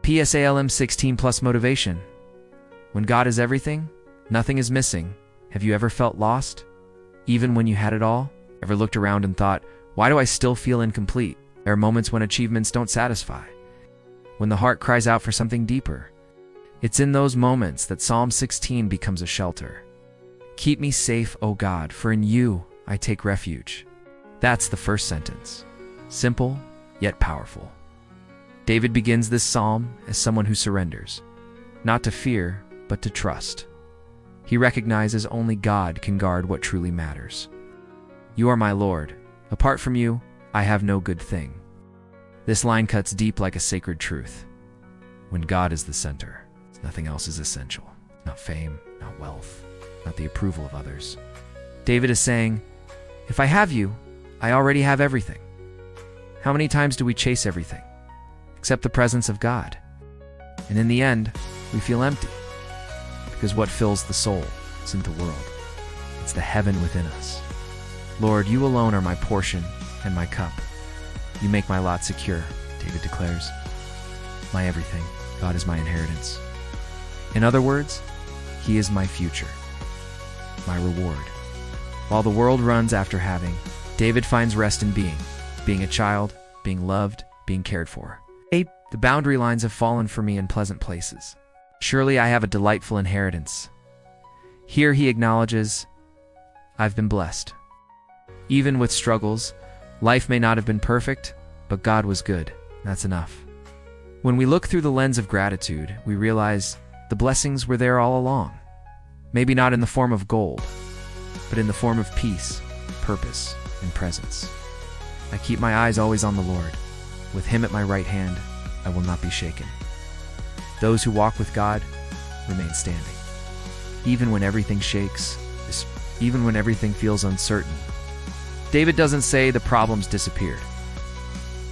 Psalms+Motivation. When God is everything, nothing is missing. Have you ever felt lost? Even when you had it all? Ever looked around and thought, why do I still feel incomplete? There are moments when achievements don't satisfy, when the heart cries out for something deeper. It's in those moments that Psalm 16 becomes a shelter. Keep me safe, O God, for in you I take refuge. That's the first sentence. Simple, yet powerful. David begins this psalm as someone who surrenders, not to fear, but to trust. He recognizes only God can guard what truly matters. You are my Lord. Apart from you, I have no good thing. This line cuts deep like a sacred truth. When God is the center, nothing else is essential. Not fame, not wealth, not the approval of others. David is saying, if I have you, I already have everything. How many times do we chase everything, except the presence of God? And in the end, we feel empty. Because what fills the soul isn't the world. It's the heaven within us. Lord, you alone are my portion and my cup. You make my lot secure, David declares. My everything. God is my inheritance. In other words, he is my future, my reward. While the world runs after having, David finds rest in being a child, being loved, being cared for. The boundary lines have fallen for me in pleasant places. Surely I have a delightful inheritance. Here he acknowledges, I've been blessed. Even with struggles, life may not have been perfect, but God was good. That's enough. When we look through the lens of gratitude, we realize the blessings were there all along. Maybe not in the form of gold, but in the form of peace, purpose, and presence. I keep my eyes always on the Lord. With him at my right hand, I will not be shaken. Those who walk with God remain standing. Even when everything shakes, even when everything feels uncertain. David doesn't say the problems disappeared,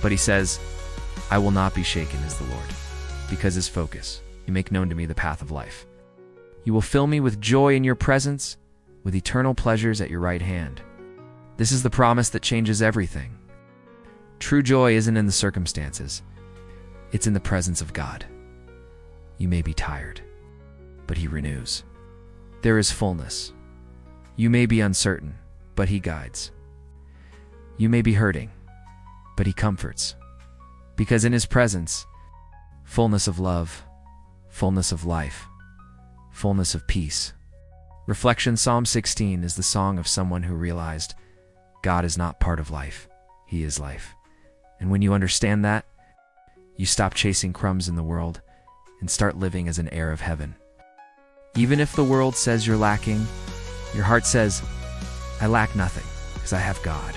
but he says, I will not be shaken is the Lord, because his focus, you make known to me the path of life. You will fill me with joy in your presence, with eternal pleasures at your right hand. This is the promise that changes everything. True joy isn't in the circumstances. It's in the presence of God. You may be tired, but he renews. There is fullness. You may be uncertain, but he guides. You may be hurting, but he comforts. Because in his presence, fullness of love, fullness of life, fullness of peace. Reflection. Psalm 16 is the song of someone who realized God is not part of life. He is life. And when you understand that, you stop chasing crumbs in the world and start living as an heir of heaven. Even if the world says you're lacking, your heart says, I lack nothing because I have God.